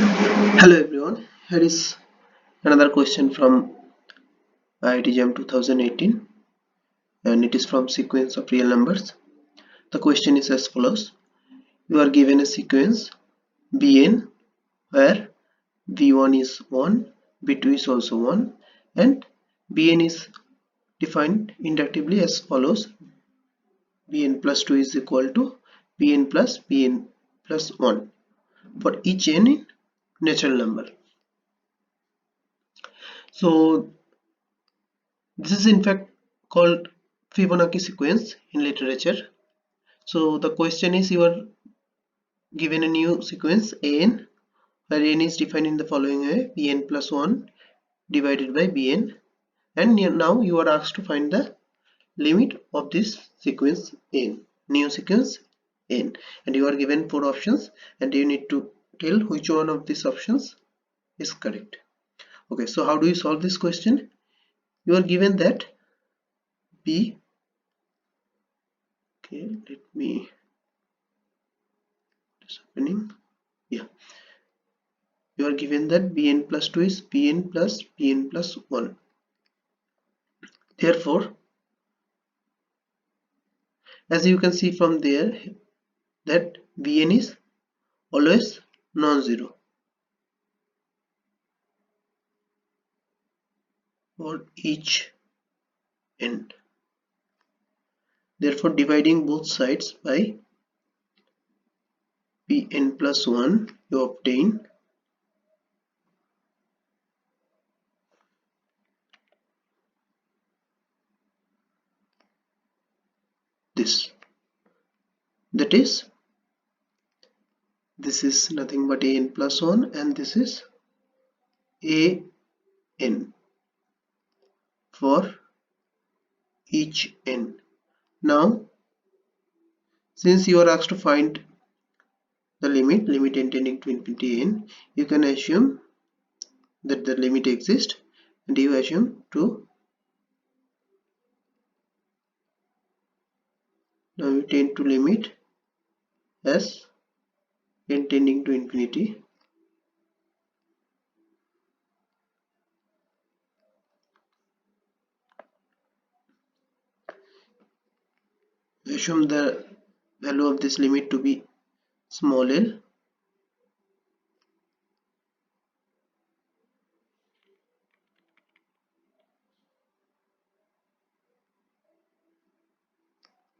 Hello everyone, here is another question from IIT JAM 2018 and it is from sequence of real numbers. The question is as follows. You are given a sequence Bn where V1 is 1, V2 is also 1 and Bn is defined inductively as follows. Bn plus 2 is equal to Bn plus 1 for each n in natural number. So this is in fact called Fibonacci sequence in literature. So the question is, you are given a new sequence an where n is defined in the following way: bn plus 1 divided by bn, and now you are asked to find the limit of this sequence n, new sequence n, and you are given 4 options and you need to tell which one of these options is correct. Okay, so how do you solve this question? You are given that b, okay, let me, what is happening? Yeah, you are given that bn plus 2 is bn plus 1. Therefore, as you can see from there, that bn is always non-zero for each n. Therefore, dividing both sides by bn plus 1, you obtain this. That is, this is nothing but an plus 1 and this is an for each n. Now, since you are asked to find the limit n tending to infinity n, you can assume that the limit exists and you assume to, now you tend to limit as n tending to infinity assume the value of this limit to be small l,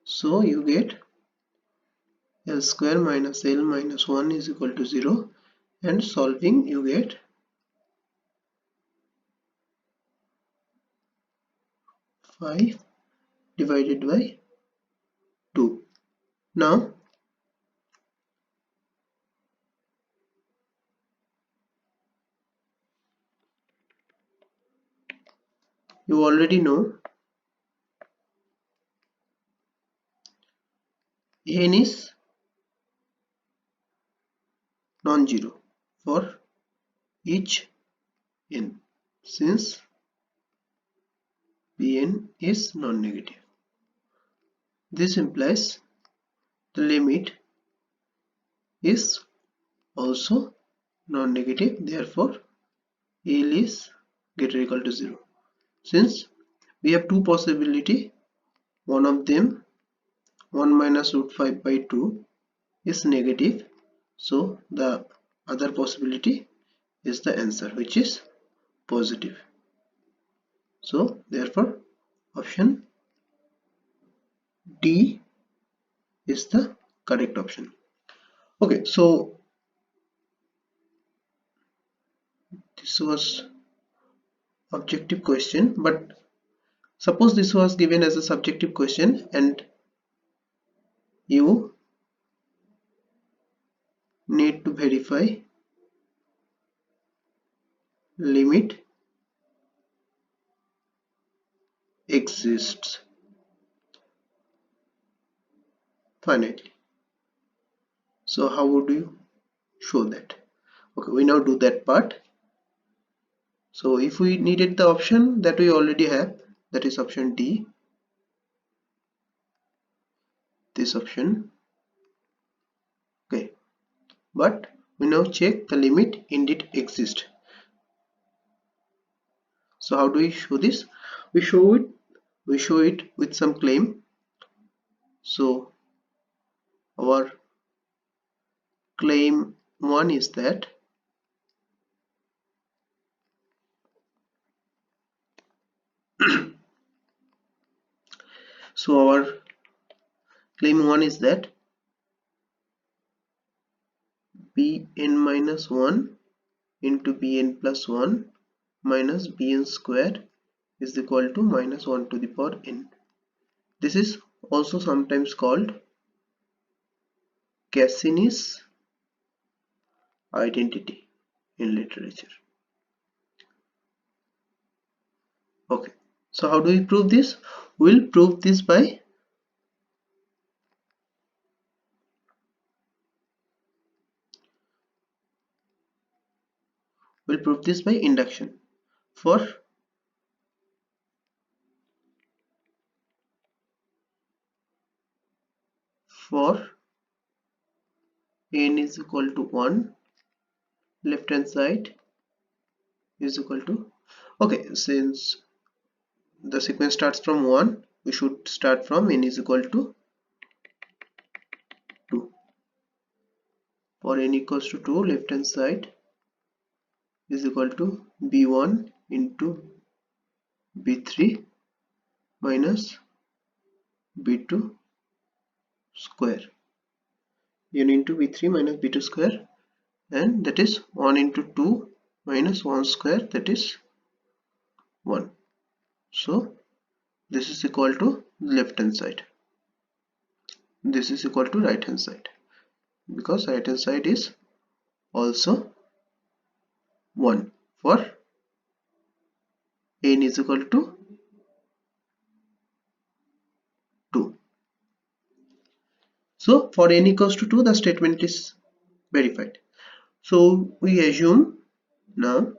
so you get l square minus l minus 1 is equal to 0, and solving you get 5 divided by 2. Now you already know n is non-zero for each n since bn is non-negative. This implies the limit is also non-negative, therefore l is greater or equal to 0. Since we have two possibilities, one of them 1 minus root 5 by 2 is negative, so the other possibility is the answer, which is positive. So therefore option D is the correct option. Okay, so this was objective question, but suppose this was given as a subjective question and you need to verify limit exists finitely. So how would you show that? Okay, we now do that part. So if we needed the option that we already have, that is option D, this option, okay, but we now check the limit indeed exists. So how do we show this? We show it with some claim. So our claim 1 is that so our claim 1 is that bn minus 1 into bn plus 1 minus bn square is equal to minus 1 to the power n. This is also sometimes called Cassini's identity in literature. Okay, so how do we prove this? We'll prove this by induction. For n is equal to 1, left hand side is equal to, okay, since the sequence starts from 1, we should start from n is equal to 2. For n equals to 2, left hand side is equal to b1 into b3 minus b2 square, n into b3 minus b2 square, and that is 1 into 2 minus 1 square, that is 1. So this is equal to left hand side, this is equal to right hand side, because right hand side is also 1 for n is equal to 2. So for n equals to 2, the statement is verified. So we assume now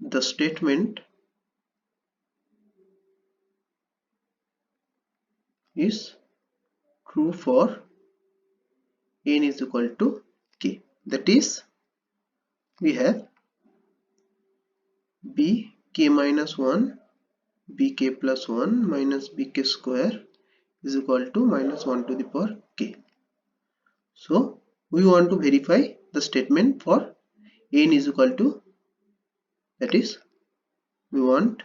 the statement is true for n is equal to k. That is, we have bk minus 1 bk plus 1 minus bk square is equal to minus 1 to the power k. So we want to verify the statement for n is equal to, that is, we want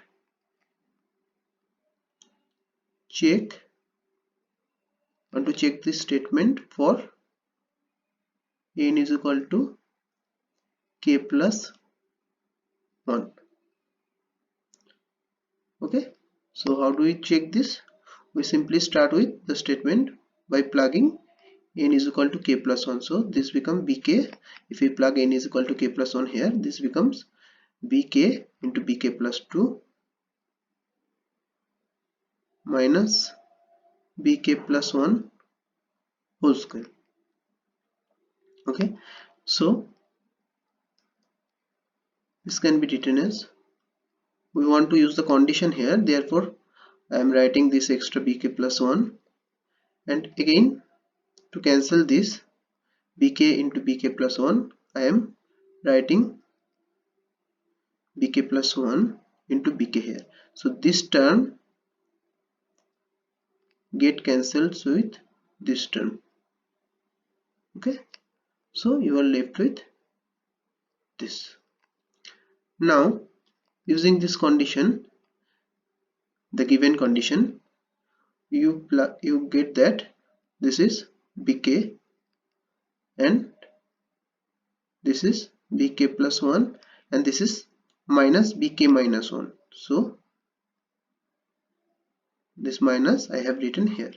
to check this statement for n is equal to k plus 1. Okay, so how do we check this? We simply start with the statement by plugging n is equal to k plus 1. So this becomes bk. If we plug n is equal to k plus 1 here, this becomes bk into bk plus 2 minus bk plus 1 whole square. Okay, so this can be written as, we want to use the condition here, therefore I am writing this extra bk plus 1, and again to cancel this bk into bk plus 1, I am writing bk plus 1 into bk here. So this term get cancelled with this term. Okay, so you are left with this. Now using this condition, the given condition, you get that this is bk and this is bk plus 1 and this is minus bk minus 1. So this minus I have written here,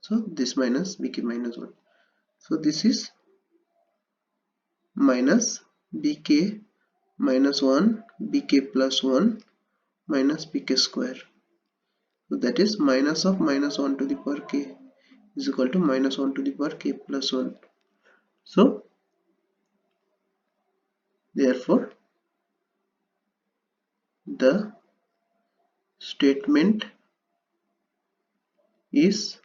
so this minus bk minus 1. So this is minus bk minus 1 bk plus 1 minus bk square. So that is minus of minus 1 to the power k is equal to minus 1 to the power k plus 1. So therefore the statement is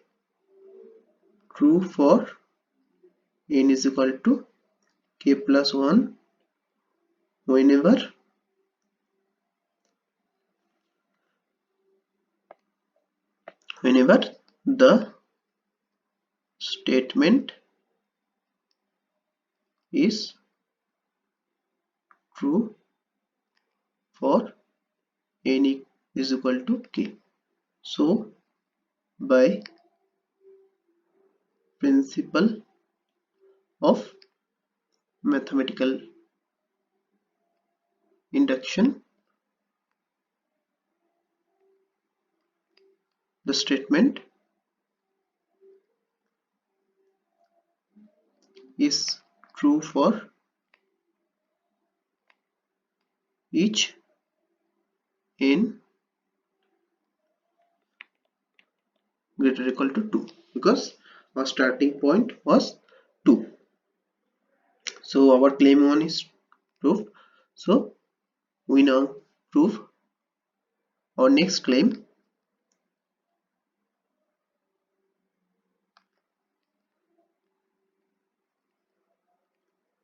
true for n is equal to k plus 1 whenever the statement is true for n is equal to k. So by principle of mathematical induction, the statement is true for each n greater or equal to 2, because our starting point was 2. So our claim 1 is proved. So we now prove our next claim.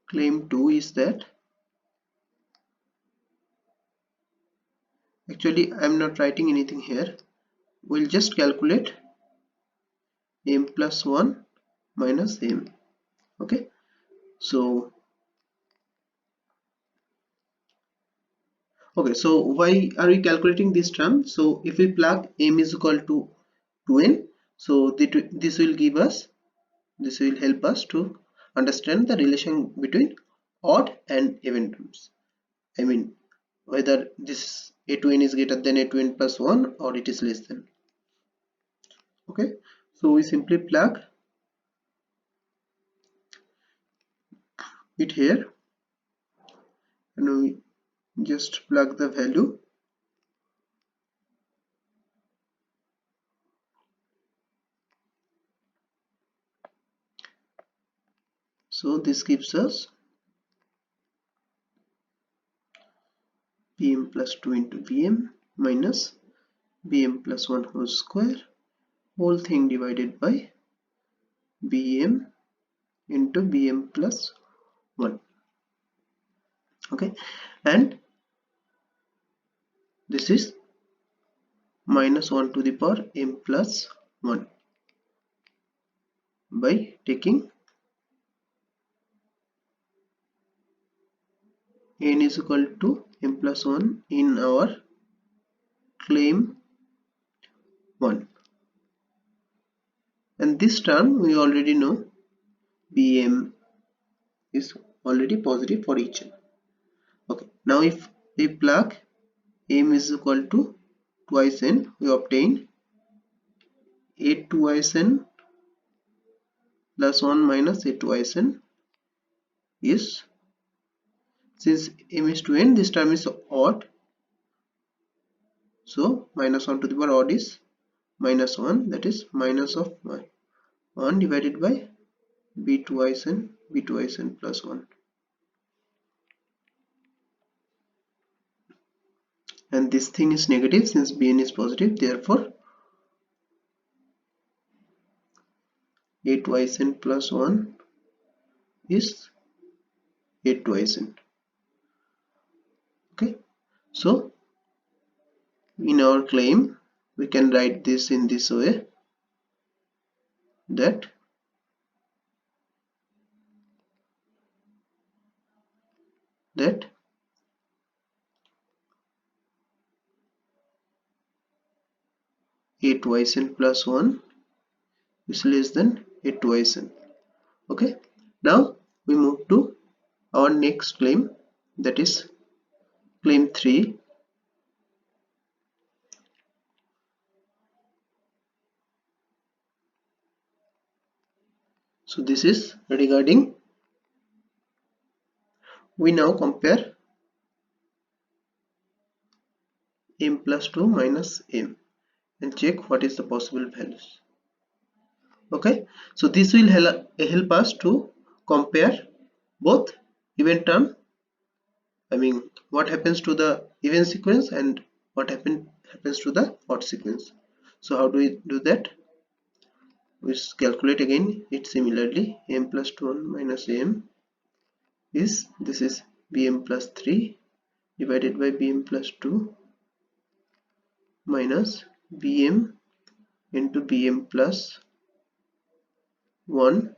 Claim 2 is that, actually I am not writing anything here, we'll just calculate m plus 1 minus m. Okay, so why are we calculating this term? So if we plug m is equal to 2n, so this will help us to understand the relation between odd and even terms. I mean, whether this a2n is greater than a2n plus 1 or it is less than. Okay, so we simply plug it here and we just plug the value. So this gives us bm plus 2 into bm minus bm plus 1 whole square, whole thing divided by bm into bm plus 1. Okay, and this is minus 1 to the power m plus 1 by taking n is equal to m plus 1 in our claim 1. And this term we already know bm is already positive for each n. Okay, now if we plug m is equal to twice n, we obtain a twice n plus 1 minus a twice n is, since m is to n, this term is odd, so minus 1 to the power odd is minus 1, that is minus of 1 divided by b twice n plus 1. And this thing is negative since bn is positive, therefore a twice n plus 1 is a twice n. Okay, so in our claim we can write this in this way, that a twice n plus 1 is less than a twice n. Okay, now we move to our next claim, that is claim 3. So this is regarding, we now compare m plus 2 minus m and check what is the possible values. Okay, so this will help us to compare both even term, I mean what happens to the even sequence and what happens to the odd sequence. So how do we do that? we calculate again it similarly. M plus 1 minus m is, this is bm plus 3 divided by bm plus 2 minus bm into bm plus 1,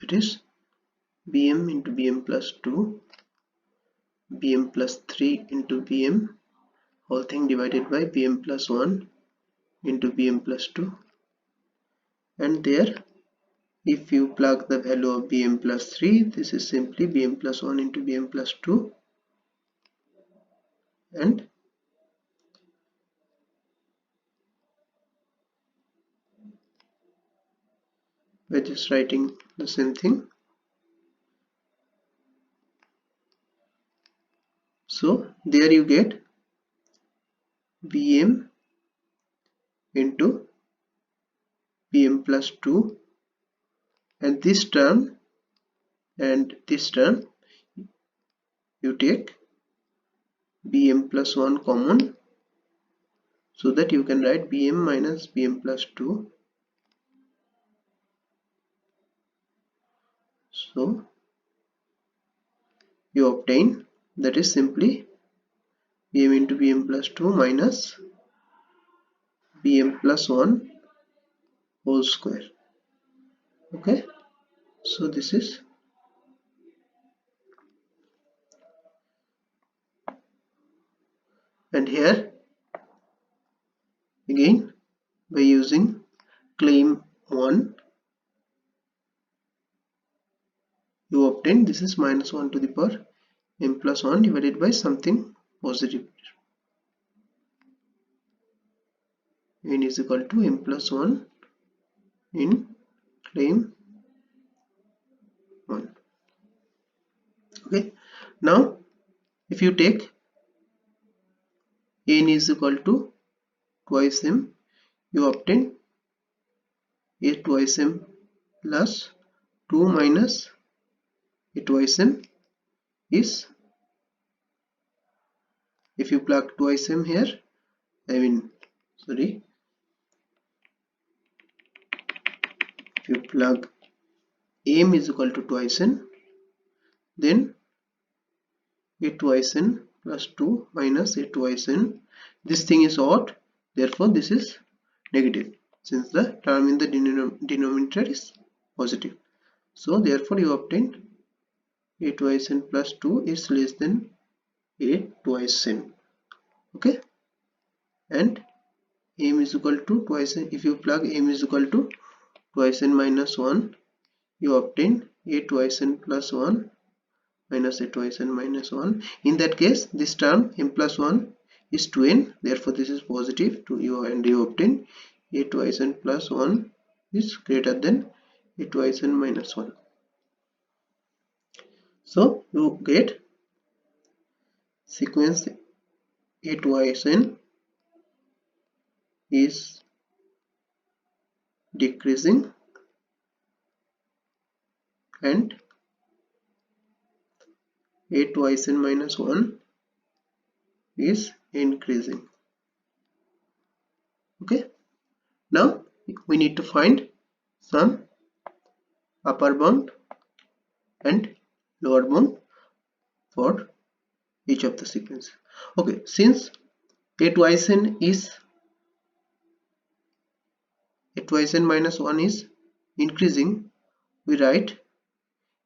that is bm into bm plus 2 bm plus 3 into bm whole thing divided by bm plus 1 into bm plus 2, and there if you plug the value of bm plus 3, this is simply bm plus 1 into bm plus 2, and we're just writing the same thing. So there you get bm into bm plus 2, and this term you take bm plus 1 common, so that you can write bm minus bm plus 2. So you obtain, that is simply bm into bm plus 2 minus bm plus 1 whole square. Okay, so this is, and here again by using claim 1 you obtain, this is minus 1 to the power m plus 1 divided by something positive, n is equal to m plus 1 in claim 1. Okay, now if you take n is equal to twice m, you obtain a twice m plus 2 minus a twice m is, if you plug twice m here, if you plug m is equal to twice n, then a twice n plus 2 minus a twice n, this thing is odd, therefore this is negative since the term in the denominator is positive. So therefore you obtain a twice n plus 2 is less than a twice n. Okay, and m is equal to twice n, if you plug m is equal to twice n minus 1, you obtain a twice n plus 1 minus a twice n minus 1. In that case this term m plus 1 is 2n, therefore this is positive to you, and you obtain a twice n plus 1 is greater than a twice n minus 1. So you get sequence a twice n is decreasing and a twice n minus 1 is increasing. Okay, now we need to find some upper bound and lower bound for each of the sequence. Okay, since a twice n minus 1 is increasing, we write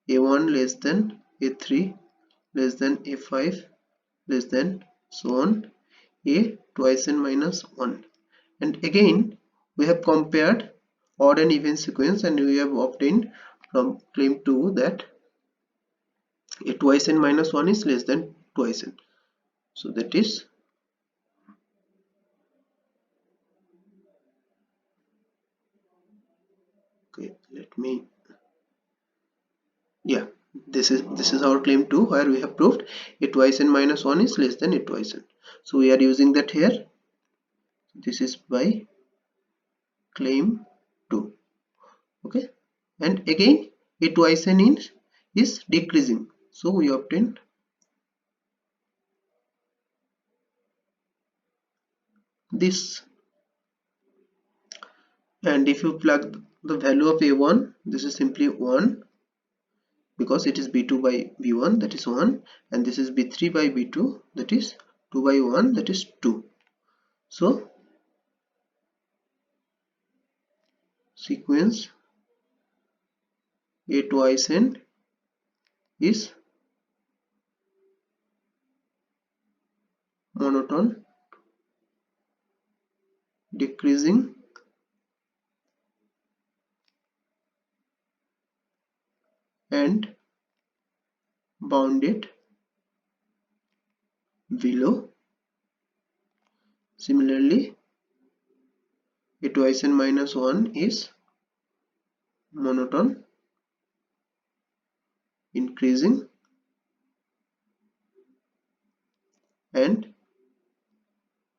a1 less than a3 less than a5 less than so on a twice n minus 1, and again we have compared odd and even sequence, and we have obtained from claim 2 that a twice n minus 1 is less than twice n. So that is okay, let me, yeah, this is our claim 2 where we have proved a twice n minus 1 is less than a twice n. So we are using that here. This is by claim 2. Okay, and again a twice n is decreasing, so we obtain this, and if you plug the value of a1, this is simply 1 because it is b2 by b1, that is 1, and this is b3 by b2, that is 2 by 1, that is 2. So sequence a twice n is monotone, decreasing, and bounded below. Similarly, a twice n minus 1 is monotone, increasing, and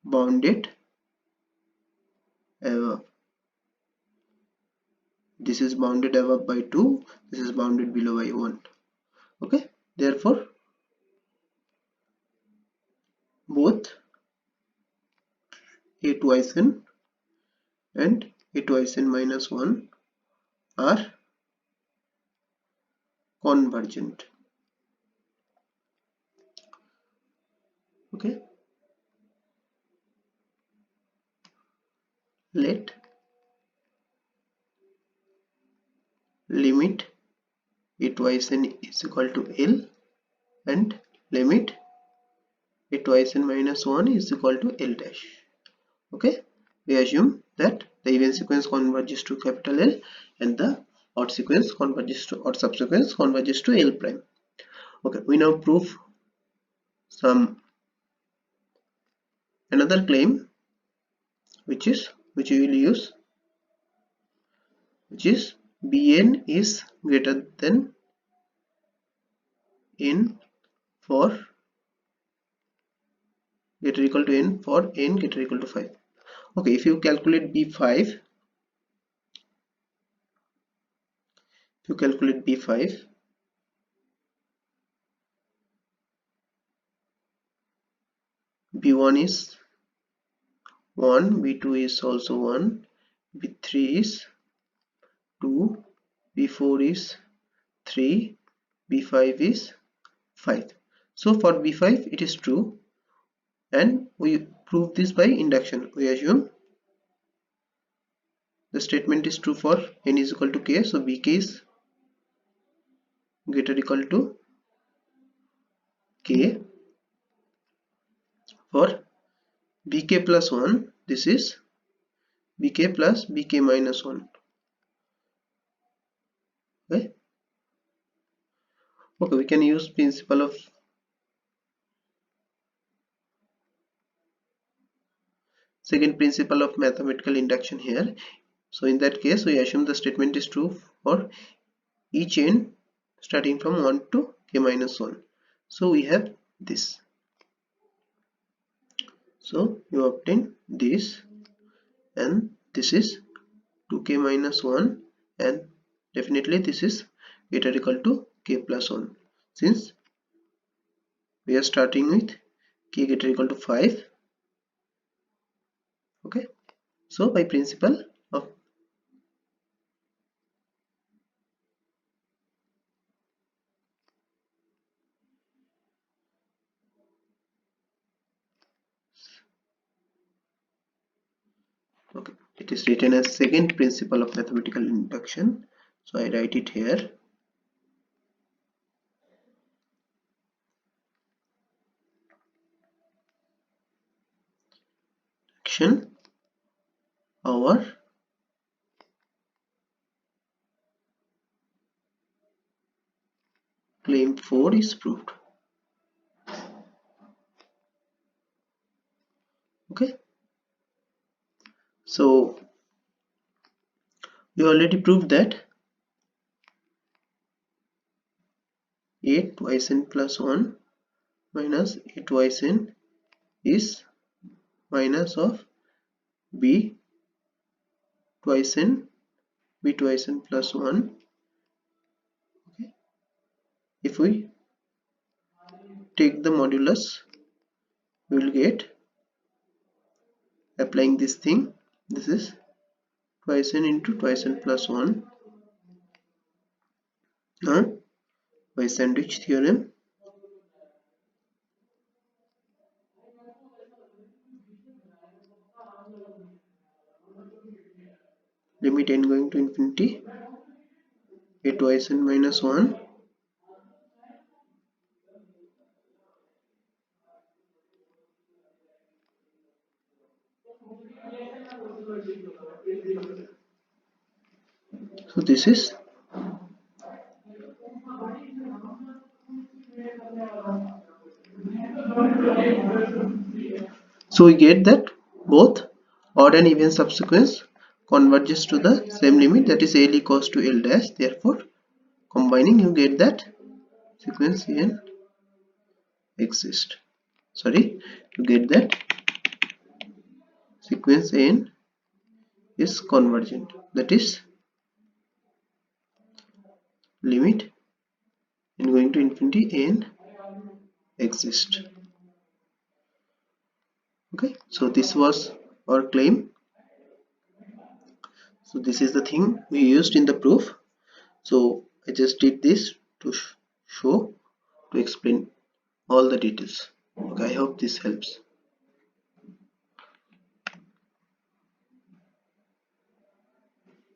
bounded above. This is bounded above by 2, this is bounded below by 1. Okay, therefore both a twice n and a twice n minus 1 are convergent. Okay, let limit a twice n is equal to L and limit a twice n minus 1 is equal to L dash. Okay, we assume that the even sequence converges to capital L and the odd sequence converges to odd subsequence converges to L prime. Okay, we now prove another claim which we will use, which is Bn is greater than n for greater equal to n for n greater equal to 5. Okay, if you calculate b5, b1 is 1, b2 is also 1, b3 is 2, b4 is 3, b5 is 5. So for b5 it is true, and we prove this by induction. We assume the statement is true for n is equal to k, so bk is greater equal to k. For bk plus 1, this is bk plus bk minus 1. Okay, we can use principle of second principle of mathematical induction here. So in that case, we assume the statement is true for each n starting from 1 to k minus 1. So we have this. So you obtain this, and this is 2k minus 1, and definitely this is greater equal to k plus 1, since we are starting with k greater equal to 5. Okay, so by principle of it is written as second principle of mathematical induction, so I write it here. Our claim 4 is proved. Okay, so we already proved that a twice n plus 1 minus a twice n is minus of b twice n plus 1. Okay, if we take the modulus, we will get applying this thing, this is twice n into twice n plus 1 by sandwich theorem. Limit n going to infinity a twice n minus 1 so this is so we get that both odd and even subsequence converges to the same limit, that is L equals to L dash. Therefore combining you get that sequence n exists. You get that sequence n is convergent, that is limit n going to infinity n exists. Okay, so this was our claim. So this is the thing we used in the proof. So I just did this to show, to explain all the details. Okay, I hope this helps.